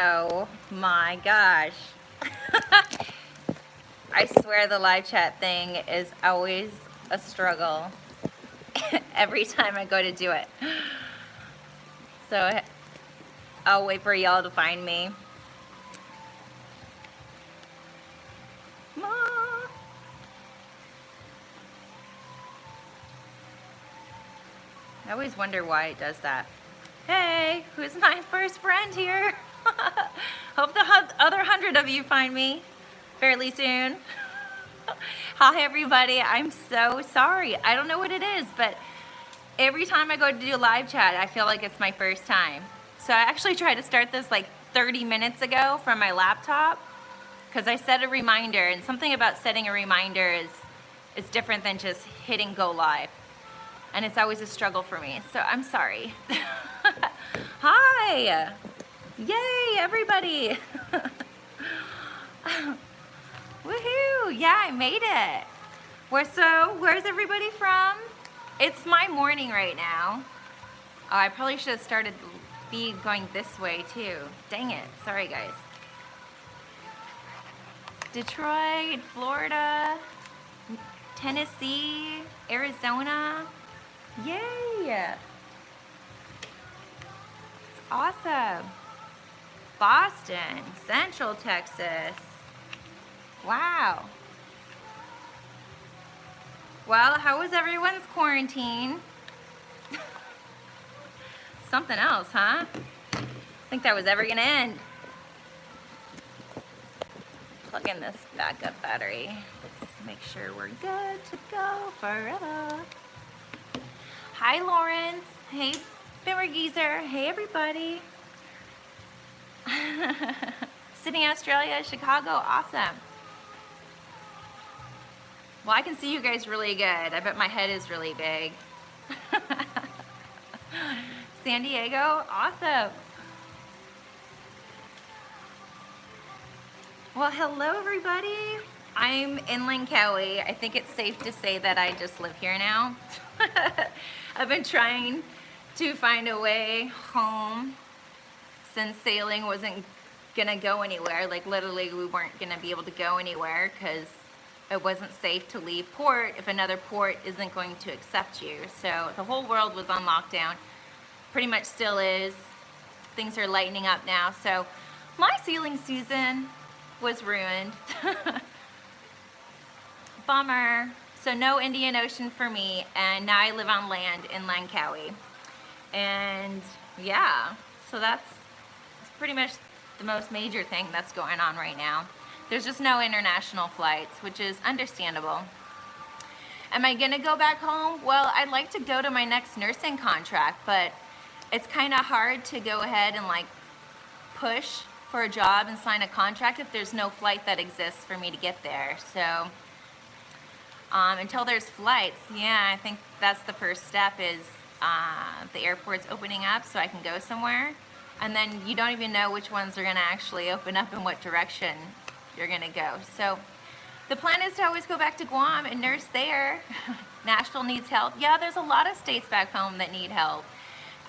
Oh my gosh. I swear the live chat thing is always a struggle every time I go to do it. So I'll wait for y'all to find me. I always wonder why it does that. Hey, who's my first friend here? Hope the other 100 of you find me fairly soon. Hi everybody, I'm so sorry. I don't know what it is, but every time I go to do live chat, I feel like it's my first time. So I actually tried to start this like 30 minutes ago from my laptop because I set a reminder, and something about setting a reminder is different than just hitting go live. And it's always a struggle for me, so I'm sorry. Hi! Yay, everybody! Woohoo! Yeah, I made it. Where's everybody from? It's my morning right now. Oh, I probably should have started the feed going this way too. Dang it, sorry guys. Detroit, Florida, Tennessee, Arizona. Yay! It's awesome. Boston, Central Texas. Wow. Well, how was everyone's quarantine? Something else, huh? I think that was ever gonna end. Plug in this backup battery. Let's make sure we're good to go forever. Hi, Lawrence. Hey, Bimmer Geezer. Hey, everybody. Sydney, Australia, Chicago. Awesome. Well, I can see you guys really good. I bet my head is really big. San Diego. Awesome. Well, hello, everybody. I'm in Langkawi. I think it's safe to say that I just live here now. I've been trying to find a way home since sailing wasn't gonna go anywhere. Like literally we weren't gonna be able to go anywhere because it wasn't safe to leave port if another port isn't going to accept you. So the whole world was on lockdown. Pretty much still is. Things are lightening up now. So my sailing season was ruined. Bummer. So no Indian Ocean for me, and now I live on land in Langkawi. And yeah, so that's pretty much the most major thing that's going on right now. There's just no international flights, which is understandable. Am I gonna go back home? Well, I'd like to go to my next nursing contract, but it's kind of hard to go ahead and like push for a job and sign a contract if there's no flight that exists for me to get there. So until there's flights, yeah, I think that's the first step is the airport's opening up so I can go somewhere. And then you don't even know which ones are gonna actually open up in what direction you're gonna go. So the plan is to always go back to Guam and nurse there. Nashville needs help. Yeah, there's a lot of states back home that need help.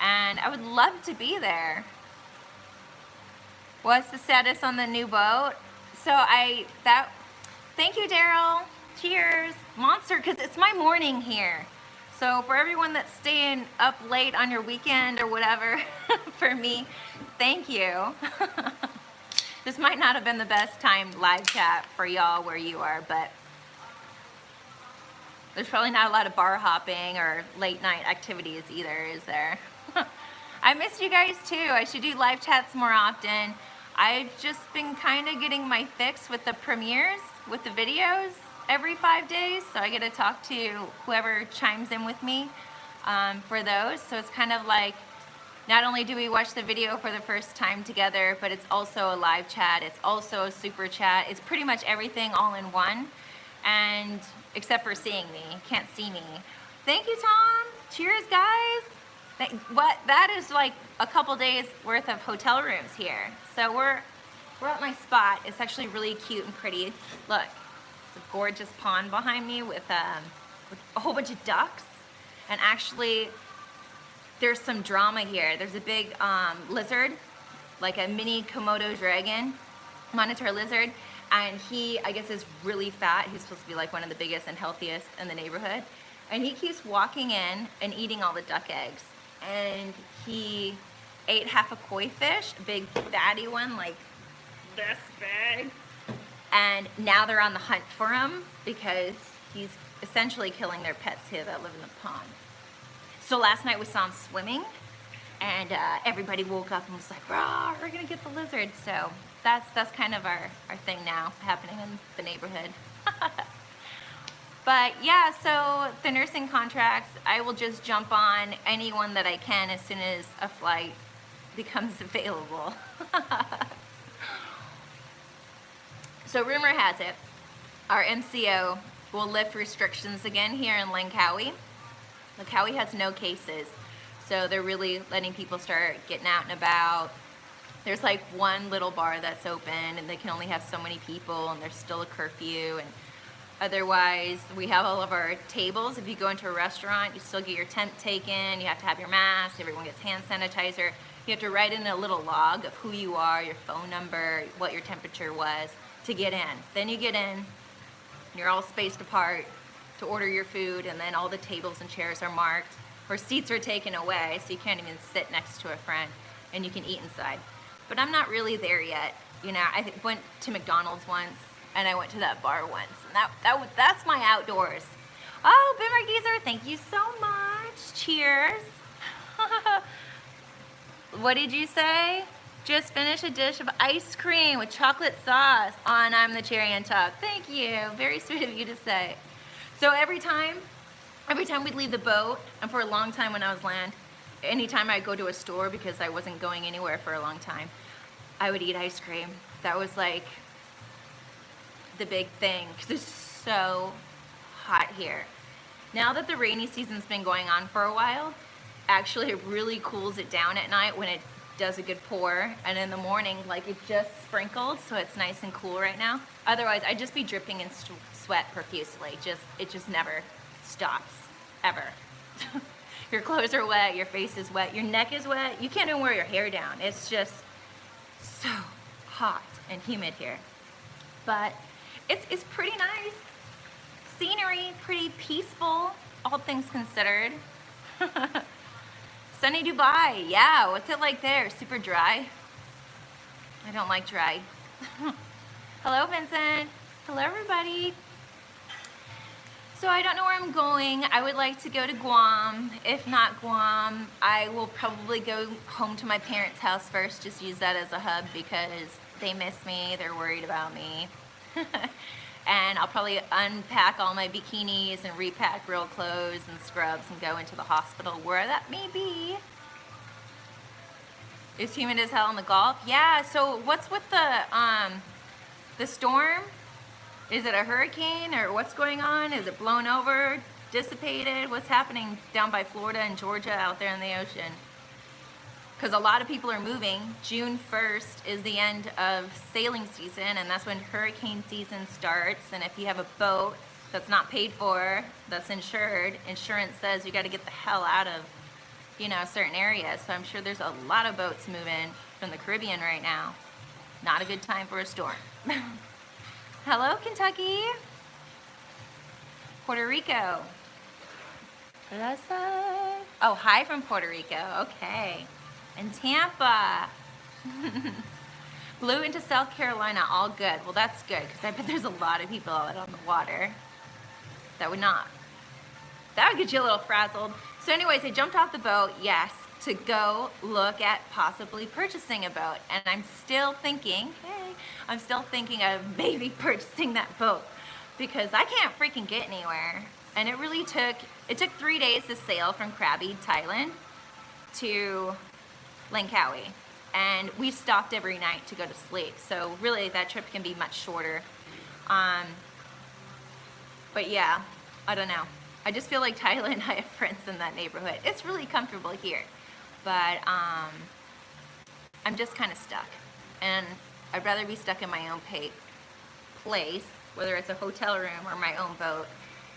And I would love to be there. What's the status on the new boat? So thank you, Daryl. Cheers. Monster, because it's my morning here. So for everyone that's staying up late on your weekend or whatever, for me, thank you. This might not have been the best timed live chat for y'all where you are, but there's probably not a lot of bar hopping or late night activities either, is there? I miss you guys too. I should do live chats more often. I've just been kind of getting my fix with the premieres, with the videos every 5 days. So I get to talk to whoever chimes in with me for those. So it's kind of like, not only do we watch the video for the first time together, but it's also a live chat. It's also a super chat. It's pretty much everything all in one. And except for seeing me, can't see me. Thank you, Tom. Cheers, guys. That is like a couple days worth of hotel rooms here. So we're at my spot. It's actually really cute and pretty. Look, it's a gorgeous pond behind me with a whole bunch of ducks. And actually, there's some drama here. There's a big lizard like a mini Komodo dragon, monitor lizard, and he, I guess, is really fat. He's supposed to be like one of the biggest and healthiest in the neighborhood. And he keeps walking in and eating all the duck eggs. And he ate half a koi fish, a big fatty one, like this big. And now they're on the hunt for him because he's essentially killing their pets here that live in the pond. So last night we saw him swimming, and everybody woke up and was like, "Rah, we're gonna get the lizard." So that's kind of our thing now happening in the neighborhood. But yeah, so the nursing contracts, I will just jump on anyone that I can as soon as a flight becomes available. So rumor has it, our MCO will lift restrictions again here in Langkawi. Langkawi has no cases, so they're really letting people start getting out and about. There's like one little bar that's open and they can only have so many people, and there's still a curfew. And otherwise, we have all of our tables. If you go into a restaurant, you still get your temp taken. You have to have your mask. Everyone gets hand sanitizer. You have to write in a little log of who you are, your phone number, what your temperature was to get in. Then you get in, you're all spaced apart to order your food, and then all the tables and chairs are marked, or seats are taken away, so you can't even sit next to a friend, and you can eat inside. But I'm not really there yet. You know, I went to McDonald's once, and I went to that bar once, and that's my outdoors. Oh, Bimmer Geezer, thank you so much. Cheers. What did you say? Just finished a dish of ice cream with chocolate sauce on I'm the cherry on top. Thank you. Very sweet of you to say. So every time we'd leave the boat, and for a long time when I was land, anytime I'd go to a store because I wasn't going anywhere for a long time, I would eat ice cream. That was like the big thing because it's so hot here. Now that the rainy season's been going on for a while, actually it really cools it down at night when it does a good pour, and in the morning, like, it just sprinkled, so it's nice and cool right now. Otherwise, I'd just be dripping in sweat profusely. It just never stops, ever. Your clothes are wet, your face is wet, your neck is wet. You can't even wear your hair down. It's just so hot and humid here. But it's pretty nice. Scenery, pretty peaceful, all things considered. Sunny Dubai, yeah, what's it like there? Super dry? I don't like dry. Hello, Vincent. Hello, everybody. So I don't know where I'm going. I would like to go to Guam. If not Guam, I will probably go home to my parents' house first, just use that as a hub because they miss me, they're worried about me. And I'll probably unpack all my bikinis and repack real clothes and scrubs and go into the hospital, where that may be. It's humid as hell in the Gulf. Yeah, so what's with the storm? Is it a hurricane, or what's going on? Is it blown over, dissipated? What's happening down by Florida and Georgia out there in the ocean? Because a lot of people are moving. June 1st is the end of sailing season, and that's when hurricane season starts. And if you have a boat that's not paid for, that's insured, insurance says you got to get the hell out of, you know, certain areas. So I'm sure there's a lot of boats moving from the Caribbean right now. Not a good time for a storm. Hello, Kentucky. Puerto Rico. Oh, hi from Puerto Rico. Okay. And Tampa. Blew into South Carolina, all good. Well, that's good, because I bet there's a lot of people out on the water that would not. That would get you a little frazzled. So anyways, I jumped off the boat, yes, to go look at possibly purchasing a boat. And I'm still thinking, I'm still thinking of maybe purchasing that boat, because I can't freaking get anywhere. And it took 3 days to sail from Krabi, Thailand, to Langkawi, and we stopped every night to go to sleep, so really that trip can be much shorter. But yeah, I don't know. I just feel like Thailand, I have friends in that neighborhood. It's really comfortable here, but I'm just kind of stuck, and I'd rather be stuck in my own place, whether it's a hotel room or my own boat,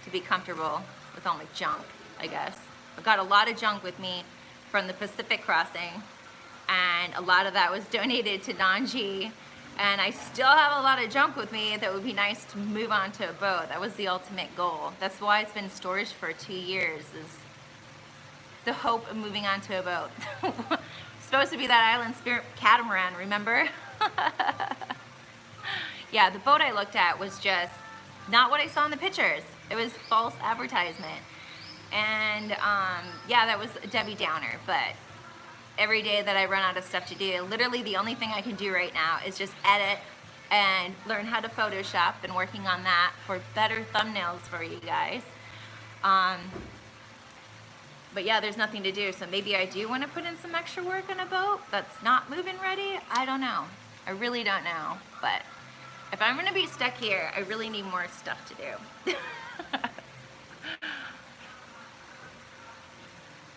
to be comfortable with all my junk, I guess. I've got a lot of junk with me from the Pacific crossing, and a lot of that was donated to Nanji. And I still have a lot of junk with me that would be nice to move on to a boat. That was the ultimate goal. That's why it's been in storage for 2 years, is the hope of moving on to a boat. Supposed to be that Island Spirit catamaran, remember? Yeah, the boat I looked at was just not what I saw in the pictures. It was false advertisement. And yeah, that was a Debbie Downer, but every day that I run out of stuff to do, literally the only thing I can do right now is just edit and learn how to Photoshop. Been working on that for better thumbnails for you guys. But yeah, there's nothing to do, so maybe I do want to put in some extra work on a boat that's not move-in ready. I don't know. I really don't know. But if I'm going to be stuck here, I really need more stuff to do.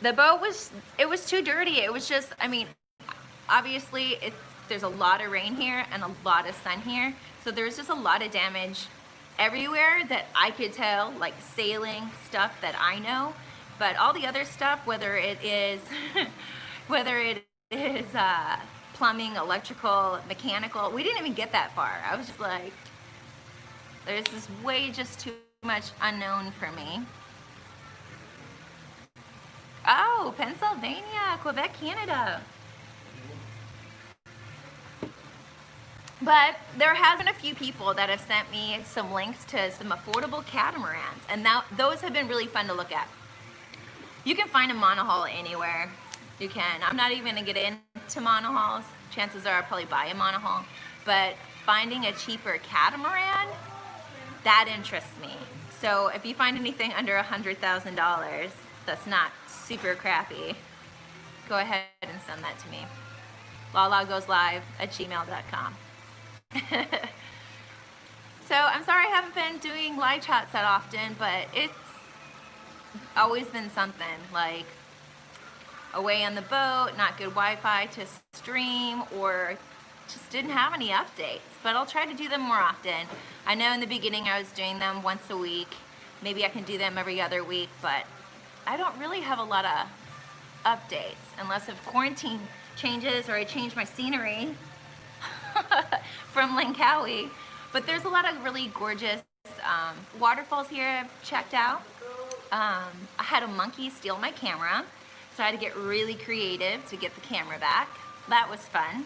The boat was too dirty. It was just, I mean, obviously there's a lot of rain here and a lot of sun here, so there's just a lot of damage everywhere that I could tell, like sailing stuff that I know. But all the other stuff, whether it is plumbing, electrical, mechanical, we didn't even get that far. I was just like, there's this way just too much unknown for me. Oh, Pennsylvania, Quebec, Canada. But there has been a few people that have sent me some links to some affordable catamarans, and now those have been really fun to look at. You can find a monohull anywhere. You can. I'm not even gonna get into monohulls. Chances are I'll probably buy a monohull. But finding a cheaper catamaran, that interests me. So if you find anything under $100,000 that's not super crappy, go ahead and send that to me. lalagoeslive@gmail.com. So I'm sorry I haven't been doing live chats that often, but it's always been something, like away on the boat, not good Wi-Fi to stream, or just didn't have any updates. But I'll try to do them more often. I know in the beginning I was doing them once a week. Maybe I can do them every other week, but I don't really have a lot of updates unless if quarantine changes or I change my scenery from Langkawi. But there's a lot of really gorgeous waterfalls here I've checked out. I had a monkey steal my camera, so I had to get really creative to get the camera back. That was fun.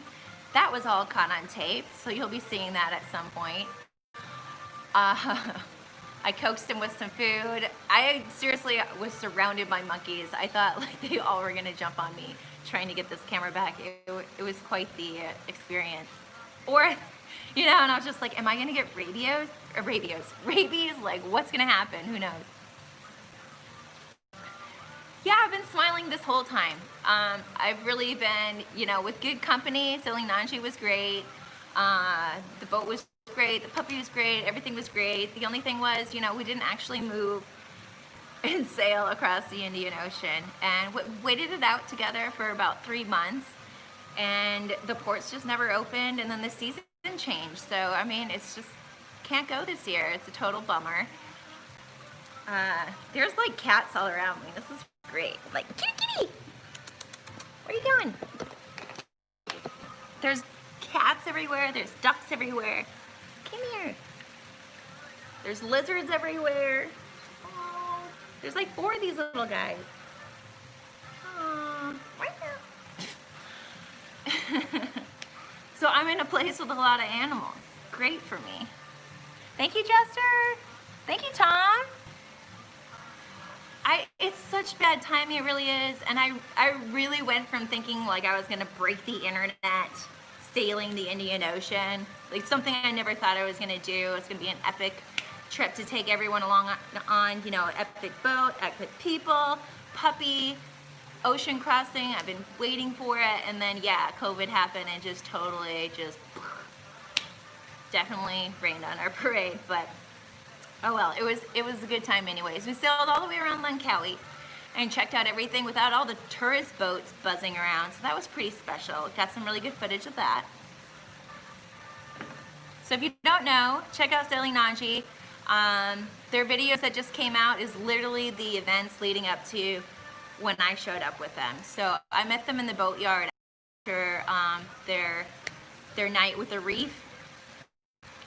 That was all caught on tape, so you'll be seeing that at some point. I coaxed him with some food. I seriously was surrounded by monkeys. I thought like they all were gonna jump on me trying to get this camera back. It was quite the experience. Or, you know, and I was just like, am I gonna get rabies? Like, what's gonna happen? Who knows? Yeah, I've been smiling this whole time. I've really been, you know, with good company. Sailing Nanji was great. The boat was great. The puppy was great. Everything was great. The only thing was, you know, we didn't actually move and sail across the Indian Ocean. And waited it out together for about 3 months. And the ports just never opened. And then the season changed. So, I mean, it's just, can't go this year. It's a total bummer. There's like cats all around me. This is great. Like, kitty, kitty! Where are you going? There's cats everywhere. There's ducks everywhere. Come here. There's lizards everywhere. Oh, there's like 4 of these little guys. Oh, so I'm in a place with a lot of animals. Great for me. Thank you, Jester. Thank you, Tom. It's such bad timing, it really is. And I really went from thinking like I was gonna break the internet sailing the Indian Ocean, like something I never thought I was gonna do. It's gonna be an epic trip to take everyone along on, you know, epic boat, epic people, puppy, ocean crossing. I've been waiting for it, and then yeah, COVID happened and just totally just definitely rained on our parade. But oh well, it was a good time anyways. We sailed all the way around Langkawi and checked out everything without all the tourist boats buzzing around, so that was pretty special. Got some really good footage of that. So if you don't know, check out Sailing Nanji. Their videos that just came out is literally the events leading up to when I showed up with them. So I met them in the boatyard their night with the reef.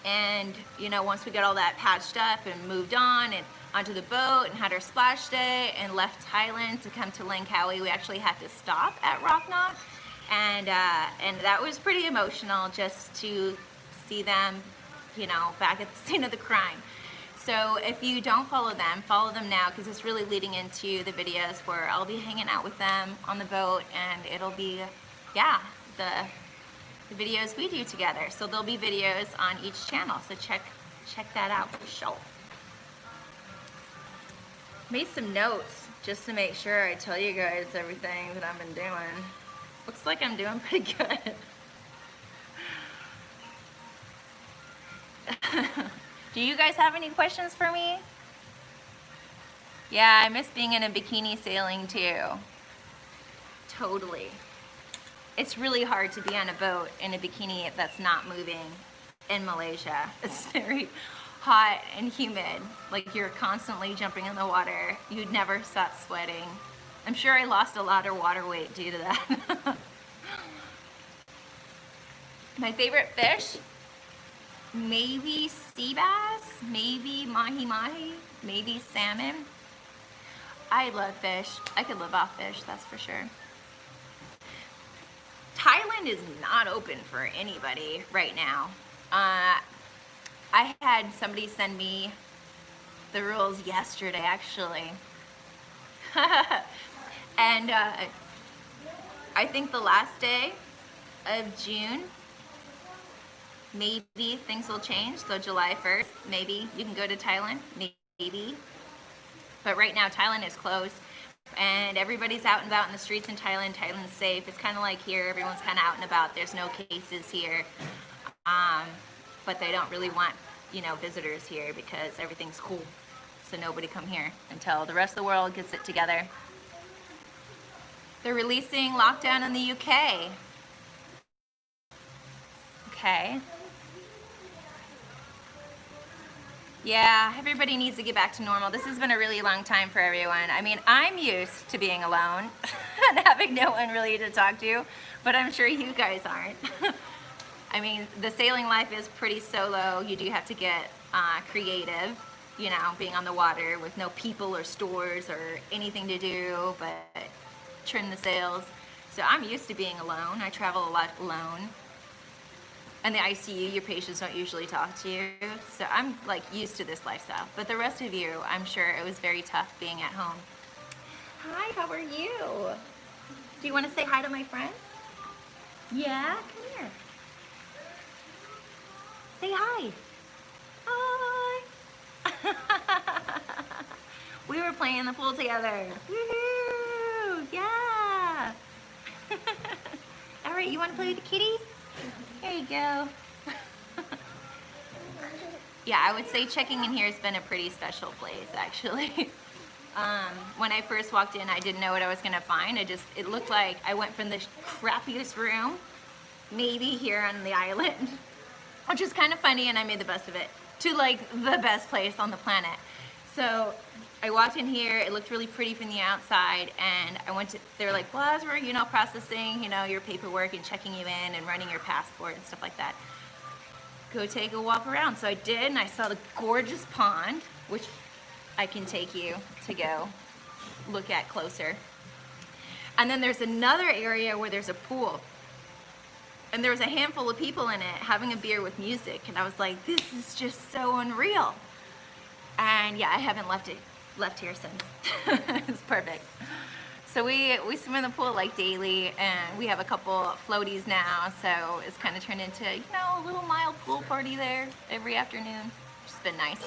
And you know, once we got all that patched up and moved on and onto the boat and had our splash day and left Thailand to come to Langkawi, we actually had to stop at Rocknot, and that was pretty emotional just to see them, you know, back at the scene of the crime. So if you don't follow them now, because it's really leading into the videos where I'll be hanging out with them on the boat, and it'll be, yeah, the videos we do together. So there'll be videos on each channel, so check that out for sure. Made some notes just to make sure I tell you guys everything that I've been doing. Looks like I'm doing pretty good. Do you guys have any questions for me? Yeah, I miss being in a bikini sailing too. Totally. It's really hard to be on a boat in a bikini that's not moving in Malaysia. It's very hot and humid. Like, you're constantly jumping in the water. You'd never stop sweating. I'm sure I lost a lot of water weight due to that. My favorite fish? Maybe sea bass, maybe mahi-mahi, maybe salmon. I love fish. I could live off fish, that's for sure. Thailand is not open for anybody right now. I had somebody send me the rules yesterday, actually. And I think the last day of June, maybe things will change. So July 1st, maybe you can go to Thailand, maybe. But right now, Thailand is closed. And everybody's out and about in the streets in Thailand. Thailand's safe. It's kind of like here. Everyone's kind of out and about. There's no cases here. But they don't really want, you know, visitors here because everything's cool. So nobody come here until the rest of the world gets it together. They're releasing lockdown in the UK. Okay. Yeah, everybody needs to get back to normal. This has been a really long time for everyone. I mean, I'm used to being alone and having no one really to talk to, but I'm sure you guys aren't. I mean, the sailing life is pretty solo. You do have to get creative, you know, being on the water with no people or stores or anything to do but trim the sails. So I'm used to being alone. I travel a lot alone. And the ICU, your patients don't usually talk to you. So I'm like used to this lifestyle. But the rest of you, I'm sure it was very tough being at home. Hi, how are you? Do you want to say hi to my friend? Yeah, come here. Say hi. Hi. We were playing in the pool together. Woohoo! Yeah. All right, you want to play with the kitty? There you go. Yeah, I would say checking in here has been a pretty special place, actually. When I first walked in, I didn't know what I was gonna find. It looked like I went from the crappiest room, maybe here on the island, which is kind of funny, and I made the best of it, to like the best place on the planet. So I walked in here, it looked really pretty from the outside, and they were like, well, as we're, you know, processing, you know, your paperwork and checking you in and running your passport and stuff like that, go take a walk around. So I did, and I saw the gorgeous pond, which I can take you to go look at closer. And then there's another area where there's a pool. And there was a handful of people in it having a beer with music, and I was like, this is just so unreal. And yeah, I haven't left here since. It's perfect. So we swim in the pool like daily, and we have a couple floaties now, so it's kind of turned into, you know, a little mild pool party there every afternoon, which has been nice.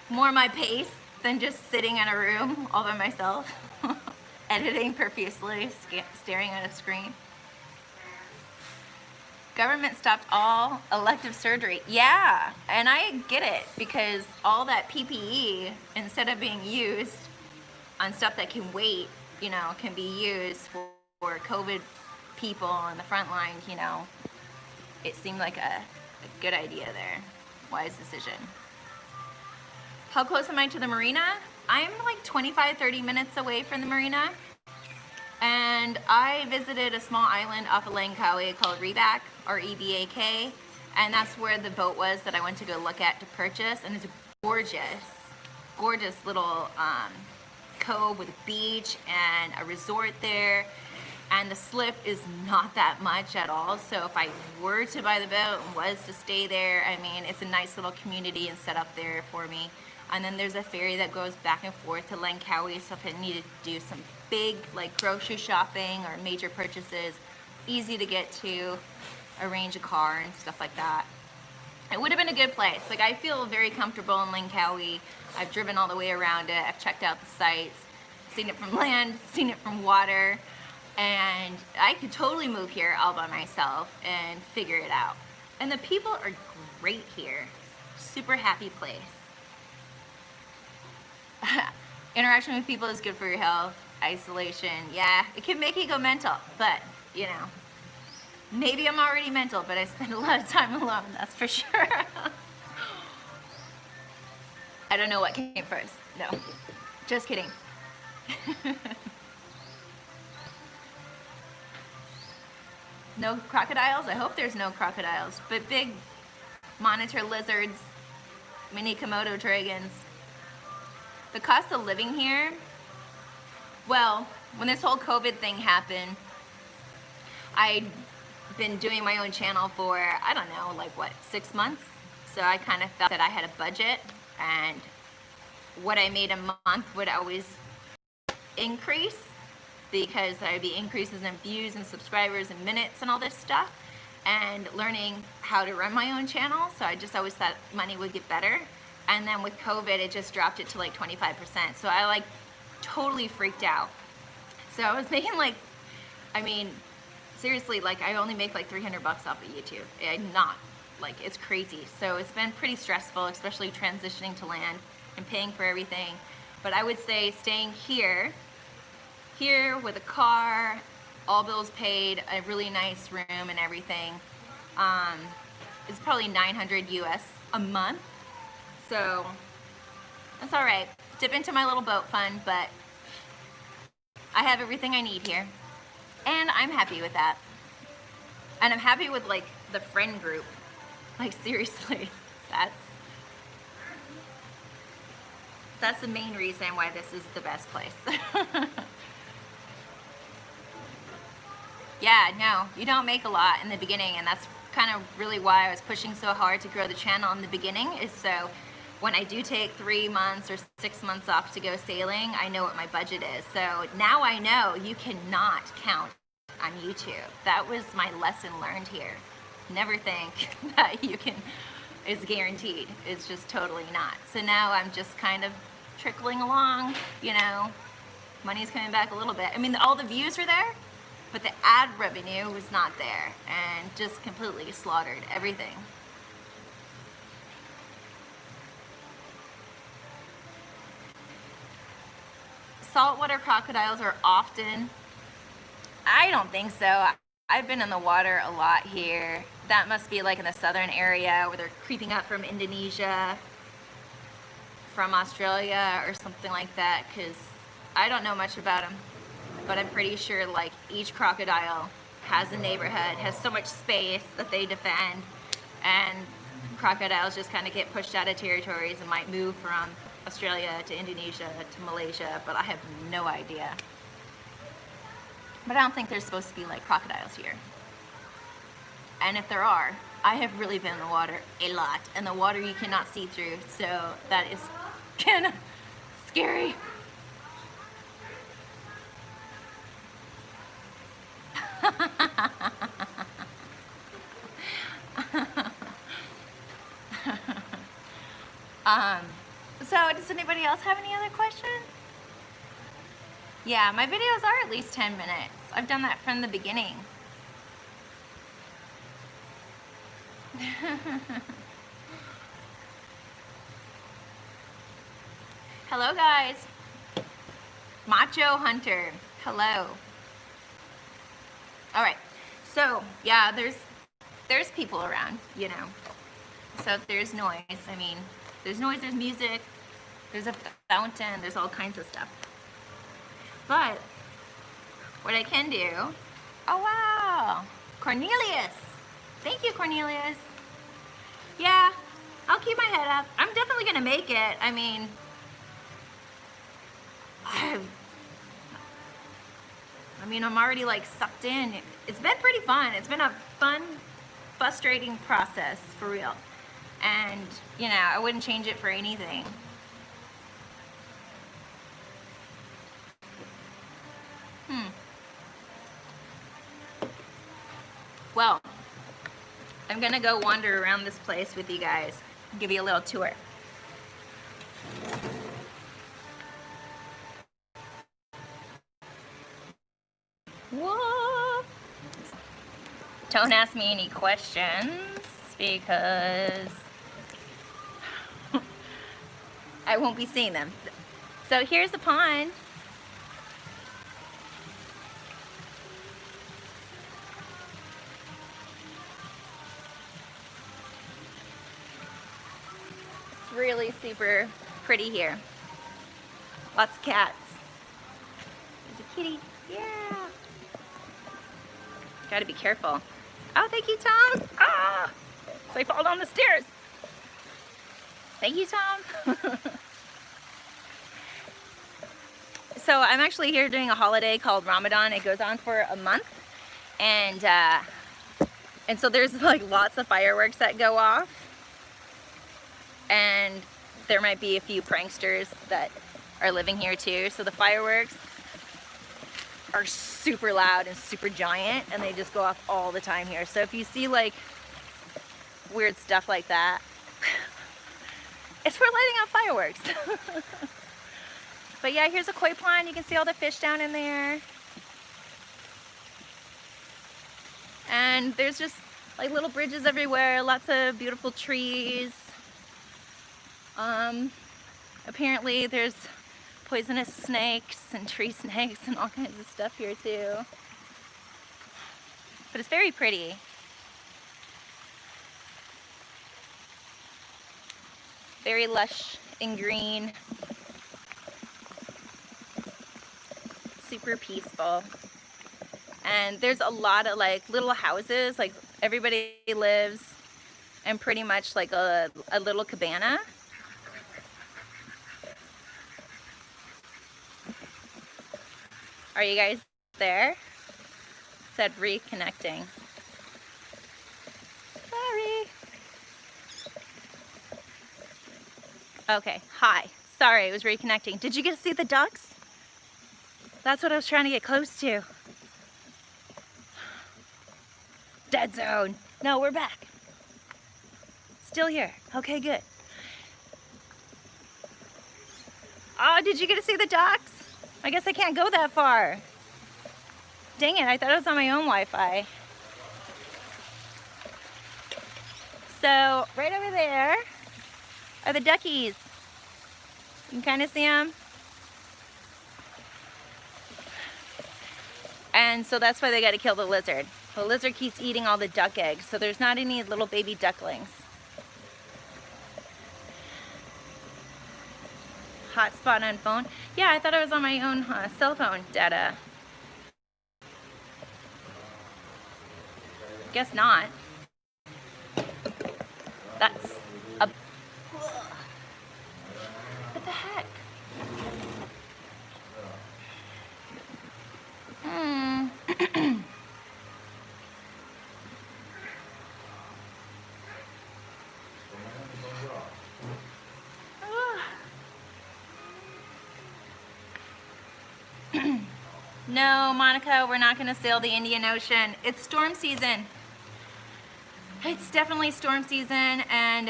More my pace than just sitting in a room all by myself, editing profusely, staring at a screen. Government stopped all elective surgery. Yeah, and I get it, because all that PPE, instead of being used on stuff that can wait, you know, can be used for COVID people on the front line, you know, it seemed like a good idea there. Wise decision. How close am I to the marina? I'm like 25-30 minutes away from the marina. And I visited a small island off of Langkawi called Rebak, or Ebak, and that's where the boat was that I went to go look at to purchase. And it's gorgeous, gorgeous little cove with a beach and a resort there. And the slip is not that much at all. So if I were to buy the boat and was to stay there, I mean, it's a nice little community and set up there for me. And then there's a ferry that goes back and forth to Langkawi, so if I needed to do some big like grocery shopping or major purchases, easy to get to, arrange a car and stuff like that. It would have been a good place. Like, I feel very comfortable in Langkawi. I've driven all the way around it. I've checked out the sites, seen it from land, seen it from water, and I could totally move here all by myself and figure it out. And the people are great here. Super happy place. Interaction with people is good for your health. Isolation, yeah, it can make you go mental, but you know, maybe I'm already mental, but I spend a lot of time alone, that's for sure. I don't know what came first. No, just kidding. No crocodiles? I hope there's no crocodiles, but big monitor lizards, mini Komodo dragons. The cost of living here, well, when this whole COVID thing happened, I'd been doing my own channel for, I don't know, like what, 6 months? So I kind of felt that I had a budget, and what I made a month would always increase, because there would be increases in views and subscribers and minutes and all this stuff, and learning how to run my own channel. So I just always thought money would get better. And then with COVID, it just dropped it to like 25%. So I like totally freaked out. So I was making like, I mean, seriously, like I only make like 300 bucks off of YouTube. Not, like, it's crazy. So it's been pretty stressful, especially transitioning to land and paying for everything. But I would say staying here with a car, all bills paid, a really nice room and everything, it's probably 900 US a month. So that's all right. Dip into my little boat fund, but I have everything I need here, and I'm happy with that. And I'm happy with like the friend group. Like, seriously, that's the main reason why this is the best place. Yeah, no, you don't make a lot in the beginning, and that's kind of really why I was pushing so hard to grow the channel in the beginning, is so when I do take 3 months or 6 months off to go sailing, I know what my budget is. So now I know you cannot count on YouTube. That was my lesson learned here. Never think that you can, is guaranteed. It's just totally not. So now I'm just kind of trickling along, you know, money's coming back a little bit. I mean, all the views are there, but the ad revenue was not there, and just completely slaughtered everything. Saltwater crocodiles are often, I don't think so. I've been in the water a lot here. That must be like in the southern area where they're creeping up from Indonesia, from Australia or something like that, because I don't know much about them. But I'm pretty sure like each crocodile has a neighborhood, has so much space that they defend, and crocodiles just kind of get pushed out of territories and might move from Australia to Indonesia to Malaysia, but I have no idea. But I don't think there's supposed to be like crocodiles here. And if there are, I have really been in the water a lot, and the water you cannot see through, so that is kind of scary. So does anybody else have any other questions? Yeah, my videos are at least 10 minutes. I've done that from the beginning. Hello guys. Macho Hunter, hello. All right, so yeah, there's people around, you know. So if there's noise, I mean, there's noise, there's music, there's a fountain, there's all kinds of stuff. But what I can do. Oh wow, Cornelius. Thank you, Cornelius. Yeah, I'll keep my head up. I'm definitely gonna make it. I mean, I'm already like sucked in. It's been pretty fun. It's been a fun, frustrating process for real. And I wouldn't change it for anything. Well, I'm gonna go wander around this place with you guys, give you a little tour. Whoa. Don't ask me any questions because I won't be seeing them. So here's the pond. It's really super pretty here. Lots of cats. There's a kitty. Yeah. Gotta be careful. Oh, thank you, Tom. Ah! So I fall down the stairs. Thank you, Tom. So I'm actually here doing a holiday called Ramadan. It goes on for a month. And so there's like lots of fireworks that go off. And there might be a few pranksters that are living here too. So the fireworks are super loud and super giant, and they just go off all the time here. So if you see like weird stuff like that, it's for lighting up fireworks. But yeah, here's a koi pond. You can see all the fish down in there. And there's just like little bridges everywhere, lots of beautiful trees. Apparently there's poisonous snakes and tree snakes and all kinds of stuff here too. But it's very pretty. Very lush and green. Super peaceful. And there's a lot of like little houses, like everybody lives in pretty much like a little cabana. Are you guys there? It said reconnecting. Sorry. Okay, hi. Sorry, it was reconnecting. Did you get to see the ducks? That's what I was trying to get close to. Dead zone. No, we're back. Still here. Okay, good. Oh, did you get to see the ducks? I guess I can't go that far. Dang it, I thought it was on my own Wi-Fi. So, right over there are the duckies. You can kind of see them. And so that's why they got to kill the lizard. The lizard keeps eating all the duck eggs, so there's not any little baby ducklings. Hotspot on phone. Yeah, I thought I was on my own cell phone data. Guess not. That's a... What the heck? No, Monica, we're not going to sail the Indian Ocean. It's storm season. It's definitely storm season, and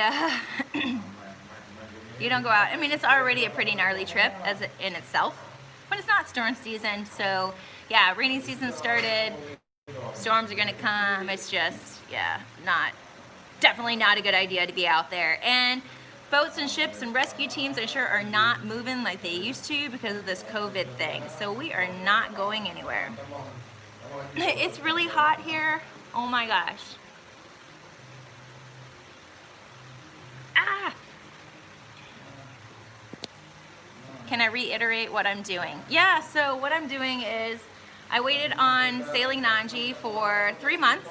you don't go out. I mean, it's already a pretty gnarly trip in itself, but it's not storm season. So, yeah, rainy season started. Storms are going to come. It's just, yeah, definitely not a good idea to be out there. And boats and ships and rescue teams, I'm sure, are not moving like they used to because of this COVID thing. So we are not going anywhere. It's really hot here. Oh my gosh. Ah! Can I reiterate what I'm doing? Yeah, so what I'm doing is I waited on sailing Nanji for 3 months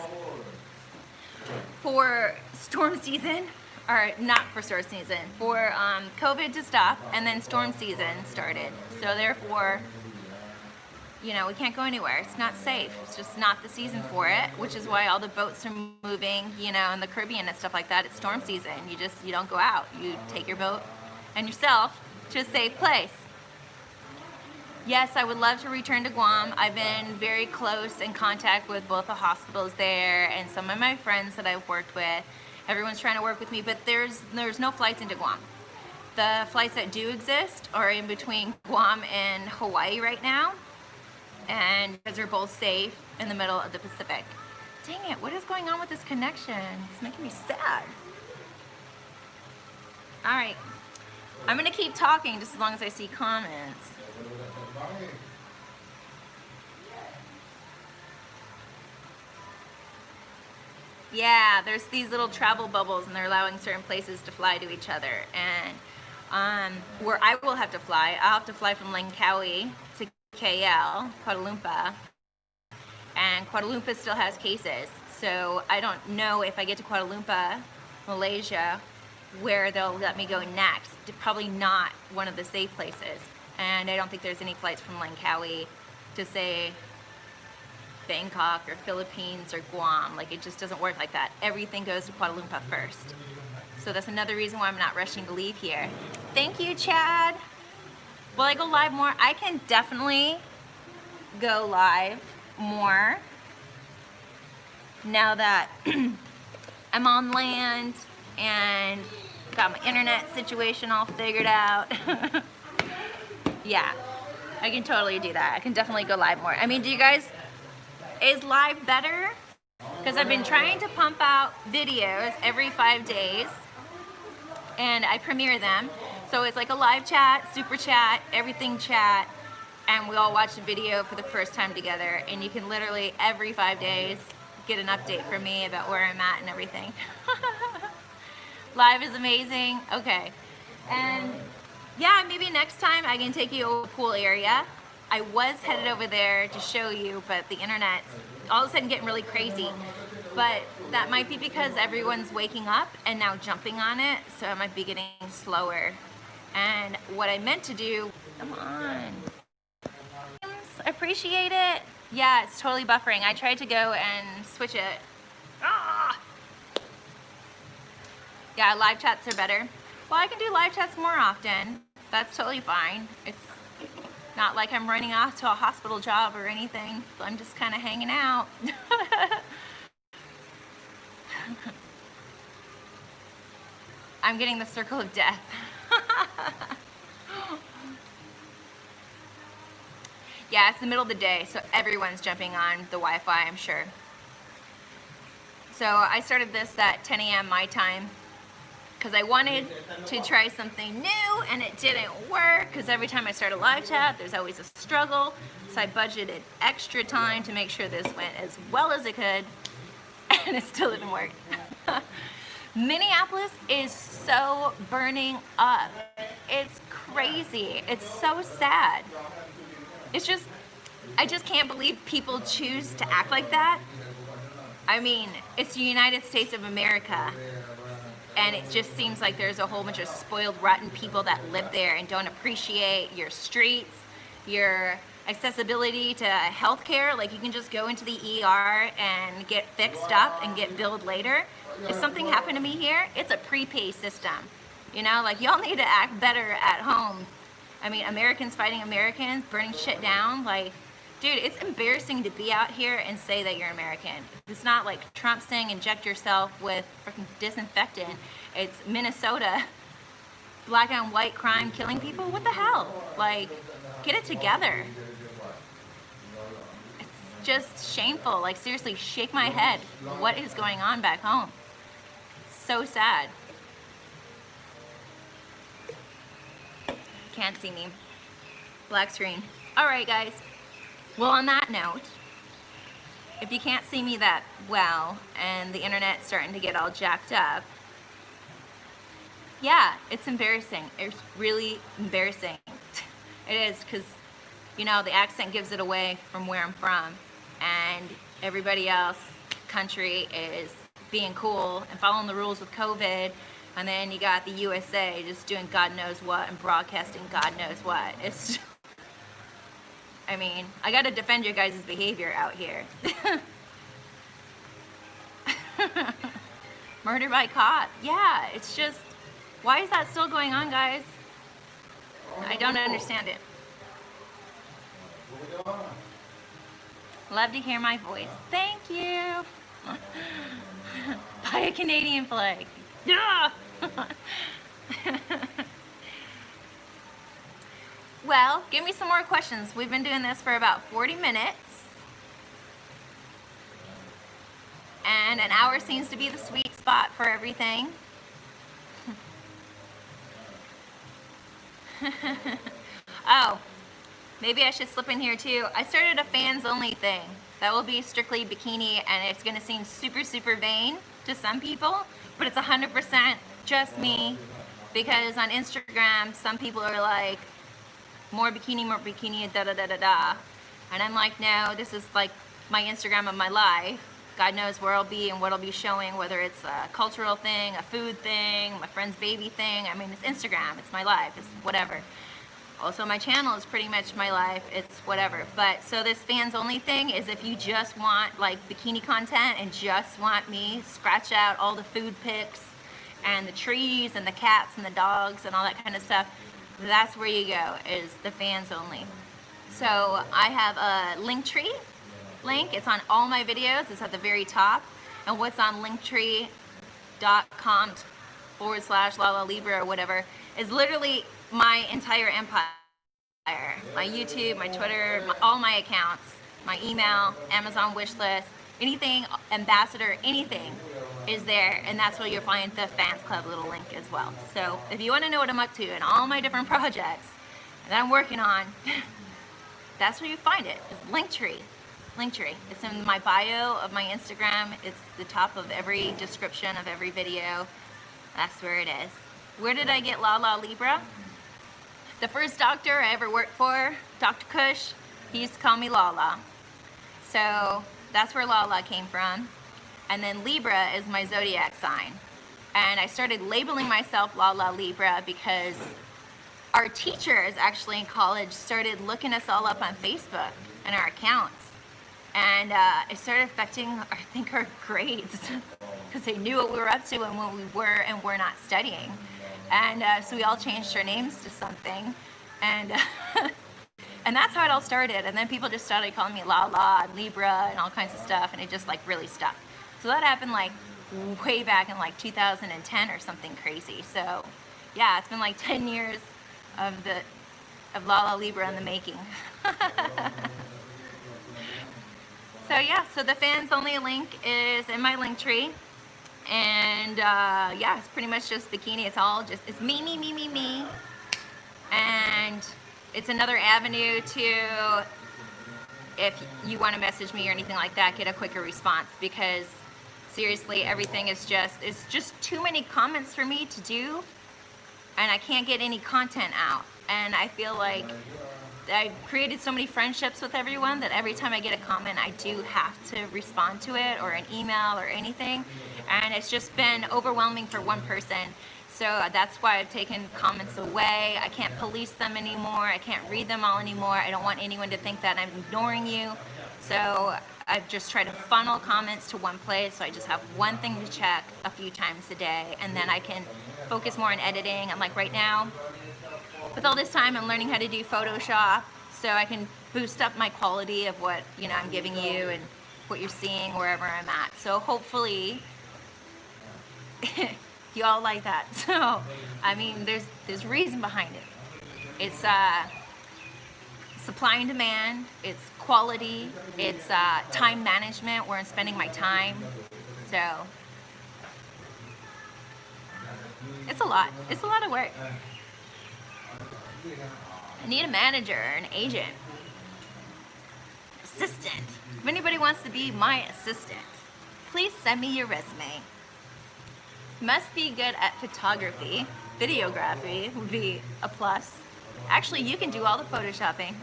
for storm season, or not for storm season, for COVID to stop, and then storm season started. So therefore, you know, we can't go anywhere. It's not safe. It's just not the season for it, which is why all the boats are moving, you know, in the Caribbean and stuff like that. It's storm season. You don't go out. You take your boat and yourself to a safe place. Yes, I would love to return to Guam. I've been very close in contact with both the hospitals there and some of my friends that I've worked with. Everyone's trying to work with me, but there's no flights into Guam. The flights that do exist are in between Guam and Hawaii right now, and because they're both safe in the middle of the Pacific. Dang it, what is going on with this connection? It's making me sad. All right, I'm gonna keep talking just as long as I see comments. Yeah, there's these little travel bubbles and they're allowing certain places to fly to each other. And where I will have to fly, I'll have to fly from Langkawi to KL, Kuala Lumpur. And Kuala Lumpur still has cases. So I don't know if I get to Kuala Lumpur, Malaysia, where they'll let me go next. Probably not one of the safe places. And I don't think there's any flights from Langkawi to, say, Bangkok or Philippines or Guam. Like, it just doesn't work like that. Everything goes to Kuala Lumpur first. So that's another reason why I'm not rushing to leave here. Thank you, Chad. Will I go live more? I can definitely go live more now that I'm on land and got my internet situation all figured out. Yeah, I can totally do that. I can definitely go live more. I mean, do you guys, is live better? Because I've been trying to pump out videos every 5 days and I premiere them. So it's like a live chat, super chat, everything chat, and we all watch the video for the first time together, and you can literally every 5 days get an update from me about where I'm at and everything. Live is amazing. Okay. And yeah, maybe next time I can take you to a pool area. I was headed over there to show you, but the internet's all of a sudden getting really crazy. But that might be because everyone's waking up and now jumping on it, so it might be getting slower. And what I meant to do, come on. Appreciate it. Yeah, it's totally buffering. I tried to go and switch it. Ah! Yeah, live chats are better. Well, I can do live chats more often. That's totally fine. It's not like I'm running off to a hospital job or anything. I'm just kind of hanging out. I'm getting the circle of death. Yeah, it's the middle of the day, so everyone's jumping on the Wi-Fi, I'm sure. So I started this at 10 a.m. my time because I wanted to try something new and it didn't work because every time I start a live chat, there's always a struggle. So I budgeted extra time to make sure this went as well as it could, and it still didn't work. Minneapolis is so burning up. It's crazy. It's so sad. It's just, I just can't believe people choose to act like that. I mean, it's the United States of America, and it just seems like there's a whole bunch of spoiled, rotten people that live there and don't appreciate your streets, your accessibility to healthcare. Like, you can just go into the ER and get fixed up and get billed later. If something happened to me here, it's a prepay system. You know, like, y'all need to act better at home. I mean, Americans fighting Americans, burning shit down. Like, dude, it's embarrassing to be out here and say that you're American. It's not like Trump saying inject yourself with freaking disinfectant. It's Minnesota, black on white crime killing people. What the hell? Like, get it together. It's just shameful. Like, seriously, shake my head. What is going on back home? So sad. Can't see me. Black screen. All right, guys. Well, on that note, if you can't see me that well and the internet's starting to get all jacked up, yeah, it's embarrassing. It's really embarrassing. It is, because you know, the accent gives it away from where I'm from, and everybody else country is being cool and following the rules with COVID, and then you got the USA just doing God knows what and broadcasting God knows what. It's, I mean, I gotta defend your guys' behavior out here. Murder by cop. Yeah, it's just, why is that still going on, guys? I don't understand it. Love to hear my voice. Thank you. Buy a Canadian flag. Yeah. Well, give me some more questions. We've been doing this for about 40 minutes. And an hour seems to be the sweet spot for everything. Oh, maybe I should slip in here too. I started a fans only thing. That will be strictly bikini, and it's gonna seem super, super vain to some people, but it's 100% just me, because on Instagram, some people are like, more bikini, da da da da da. And I'm like, no, this is like my Instagram of my life. God knows where I'll be and what I'll be showing, whether it's a cultural thing, a food thing, my friend's baby thing. I mean, it's Instagram, it's my life, it's whatever. Also, my channel is pretty much my life, it's whatever. But so this fans only thing is if you just want like bikini content and just want me scratch out all the food pics and the trees and the cats and the dogs and all that kind of stuff, that's where you go, is the fans only. So I have a Linktree link. It's on all my videos. It's at the very top. And what's on linktree.com/Lala Libra or whatever is literally my entire empire. My YouTube, my Twitter, all my accounts, my email, Amazon wish list, anything, ambassador, anything is there. And that's where you'll find the fans club little link as well. So if you want to know what I'm up to and all my different projects that I'm working on, that's where you find it. It's Linktree. Linktree. It's in my bio of my Instagram. It's the top of every description of every video. That's where it is. Where did I get Lala Libra? The first doctor I ever worked for, Dr. Kush, he used to call me Lala. So that's where Lala came from. And then Libra is my zodiac sign. And I started labeling myself Lala Libra because our teachers actually in college started looking us all up on Facebook and our accounts. And it started affecting, I think, our grades because they knew what we were up to and what we were and were not studying. And so we all changed our names to something. And and that's how it all started. And then people just started calling me Lala and Libra and all kinds of stuff. And it just like really stuck. So that happened like way back in like 2010 or something crazy. So yeah, it's been like 10 years of Lala Libra in the making. So yeah, so the fans only link is in my Linktree. And yeah, it's pretty much just bikini. It's all just, it's me, me, me, me, me. And it's another avenue to, if you want to message me or anything like that, get a quicker response, because seriously, everything is just, it's just too many comments for me to do, and I can't get any content out. And I feel like I created so many friendships with everyone that every time I get a comment, I do have to respond to it, or an email or anything. And it's just been overwhelming for one person. So that's why I've taken comments away. I can't police them anymore. I can't read them all anymore. I don't want anyone to think that I'm ignoring you. So I've just tried to funnel comments to one place. So I just have one thing to check a few times a day, and then I can focus more on editing. I'm like right now, with all this time, I'm learning how to do Photoshop, so I can boost up my quality of what, you know, I'm giving you and what you're seeing wherever I'm at. So hopefully you all like that. So I mean, there's reason behind it. It's supply and demand, it's quality, it's time management, where I'm spending my time. So it's a lot of work. I need a manager, an agent, assistant. If anybody wants to be my assistant, please send me your resume. Must be good at photography. Videography would be a plus. Actually, you can do all the photoshopping.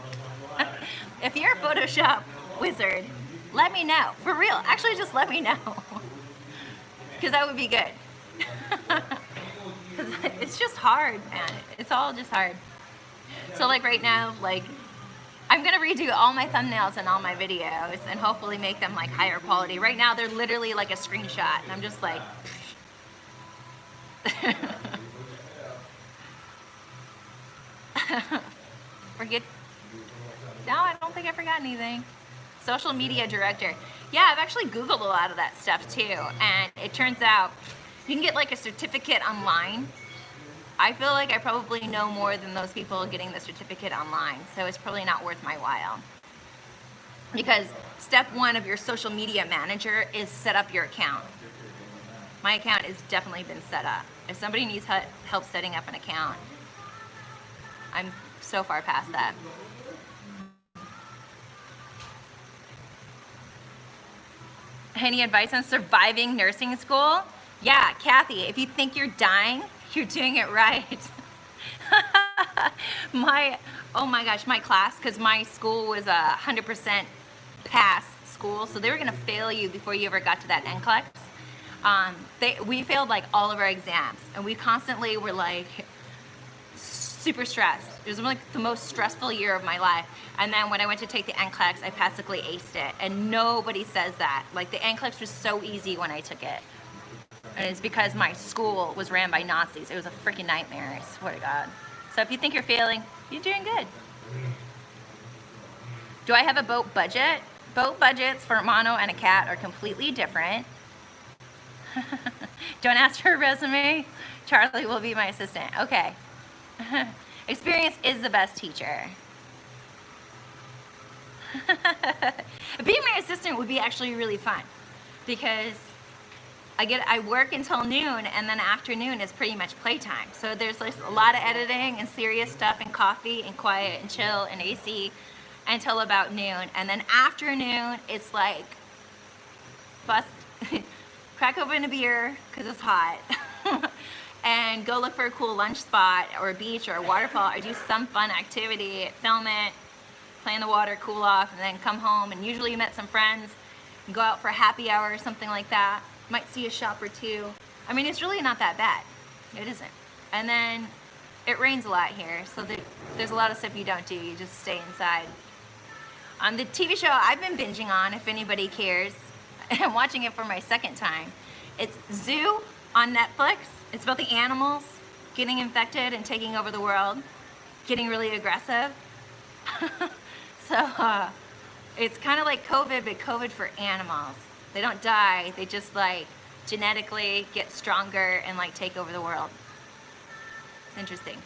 If you're a Photoshop wizard, let me know. For real, actually just let me know. Because that would be good. It's just hard, man. It's all just hard. So like right now, like I'm gonna redo all my thumbnails and all my videos and hopefully make them like higher quality. Right now they're literally like a screenshot and I'm just like forget. No, I don't think I forgot anything. Social media director. Yeah, I've actually Googled a lot of that stuff too, and it turns out you can get like a certificate online. I feel like I probably know more than those people getting the certificate online, so it's probably not worth my while. Because step one of your social media manager is set up your account. My account has definitely been set up. If somebody needs help setting up an account, I'm so far past that. Any advice on surviving nursing school? Yeah, Kathy, if you think you're dying, you're doing it right. Oh my gosh, my class, because my school was a 100% pass school, so they were gonna fail you before you ever got to that NCLEX. We failed like all of our exams, and we constantly were like super stressed. It was like the most stressful year of my life. And then when I went to take the NCLEX, I practically aced it. And nobody says that. Like the NCLEX was so easy when I took it. And it's because my school was ran by Nazis. It was a freaking nightmare, I swear to God. So if you think you're failing, you're doing good. Do I have a boat budget? Boat budgets for a mono and a cat are completely different. Don't ask for a resume. Charlie will be my assistant. Okay. Experience is the best teacher. Being my assistant would be actually really fun because I work until noon, and then afternoon is pretty much playtime. So there's like a lot of editing and serious stuff and coffee and quiet and chill and AC until about noon. And then afternoon, it's like crack open a beer because it's hot and go look for a cool lunch spot or a beach or a waterfall or do some fun activity, film it, play in the water, cool off, and then come home. And usually you met some friends and go out for a happy hour or something like that. Might see a shop or two. I mean, it's really not that bad. It isn't. And then it rains a lot here, so there's a lot of stuff you don't do. You just stay inside. The TV show I've been binging on, if anybody cares, I'm watching it for my second time. It's Zoo on Netflix. It's about the animals getting infected and taking over the world, getting really aggressive. So it's kind of like COVID, but COVID for animals. They don't die, they just like genetically get stronger and like take over the world. It's interesting.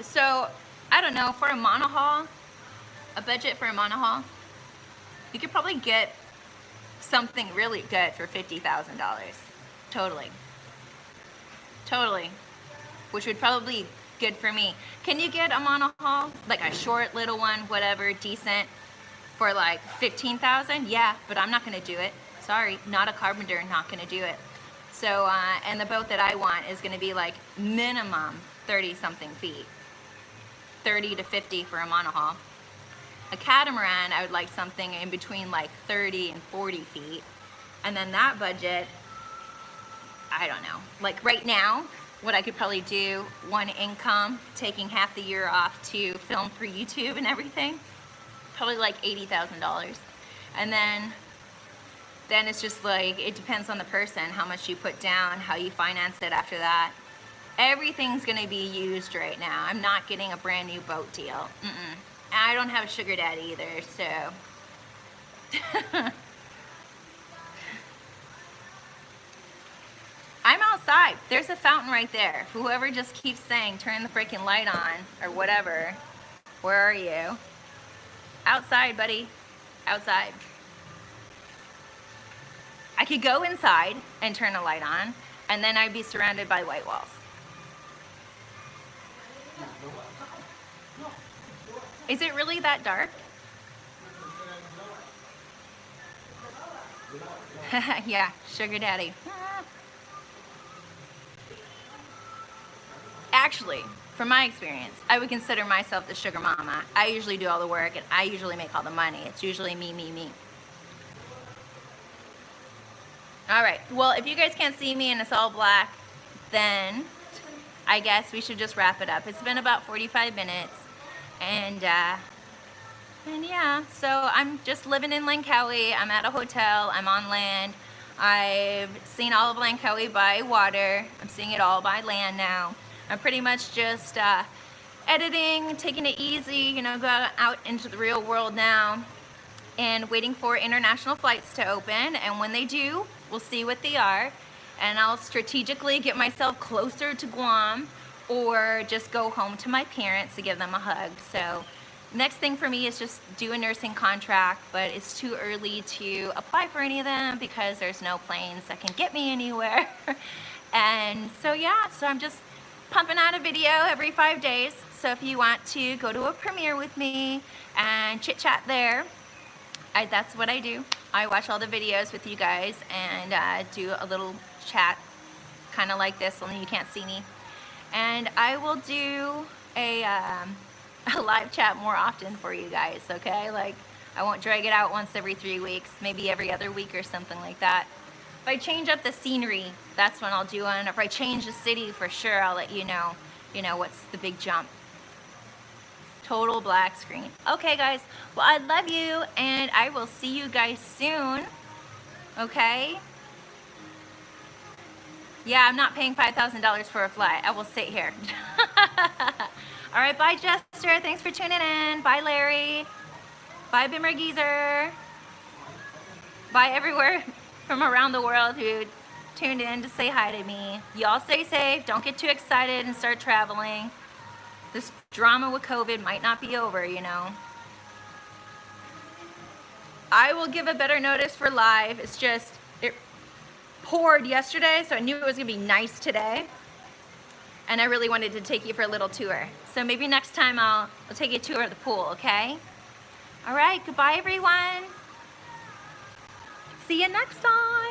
So, I don't know, for a monohaul, a budget for a monohaul, you could probably get something really good for $50,000. Totally. Totally. Which would probably be good for me. Can you get a monohaul, like a short little one, whatever, decent, for like $15,000? Yeah, but I'm not gonna do it. Sorry, not a carpenter, not gonna do it. So, and the boat that I want is gonna be like minimum 30 something feet. 30 to 50 for a monohaul. A catamaran, I would like something in between like 30 and 40 feet. And then that budget, I don't know. Like right now, what I could probably do, one income, taking half the year off to film for YouTube and everything, probably like $80,000. And then it's just like, it depends on the person, how much you put down, how you finance it after that. Everything's gonna be used right now. I'm not getting a brand new boat deal. I don't have a sugar daddy either, so. I'm outside. There's a fountain right there. Whoever just keeps saying, turn the freaking light on, or whatever. Where are you? Outside, buddy. Outside. I could go inside and turn a light on, and then I'd be surrounded by white walls. Is it really that dark? Yeah, sugar daddy. Actually, from my experience, I would consider myself the sugar mama. I usually do all the work and I usually make all the money. It's usually me, me, me. All right, well, if you guys can't see me and it's all black, then I guess we should just wrap it up. It's been about 45 minutes, and yeah, so I'm just living in Langkawi. I'm at a hotel, I'm on land. I've seen all of Langkawi by water. I'm seeing it all by land now. I'm pretty much just editing, taking it easy, you know, go out into the real world now, and waiting for international flights to open, and when they do, we'll see what they are, and I'll strategically get myself closer to Guam or just go home to my parents to give them a hug. So next thing for me is just do a nursing contract, but it's too early to apply for any of them because there's no planes that can get me anywhere. And so yeah, so I'm just pumping out a video every 5 days. So if you want to go to a premiere with me and chit chat there, that's what I do. I watch all the videos with you guys and do a little chat, kind of like this, only you can't see me. And I will do a live chat more often for you guys, okay? Like, I won't drag it out once every 3 weeks, maybe every other week or something like that. If I change up the scenery, that's when I'll do one. If I change the city, for sure, I'll let you know, what's the big jump. Total black screen. Okay, guys, well, I love you, and I will see you guys soon, okay? Yeah, I'm not paying $5,000 for a flight. I will sit here. All right, bye, Jester. Thanks for tuning in. Bye, Larry. Bye, Bimmer Geezer. Bye, everywhere from around the world who tuned in to say hi to me. Y'all stay safe. Don't get too excited and start traveling. This drama with COVID might not be over, you know. I will give a better notice for live. It's just, it poured yesterday, so I knew it was gonna be nice today. And I really wanted to take you for a little tour. So maybe next time I'll take you a tour of the pool, okay? All right, goodbye everyone. See you next time.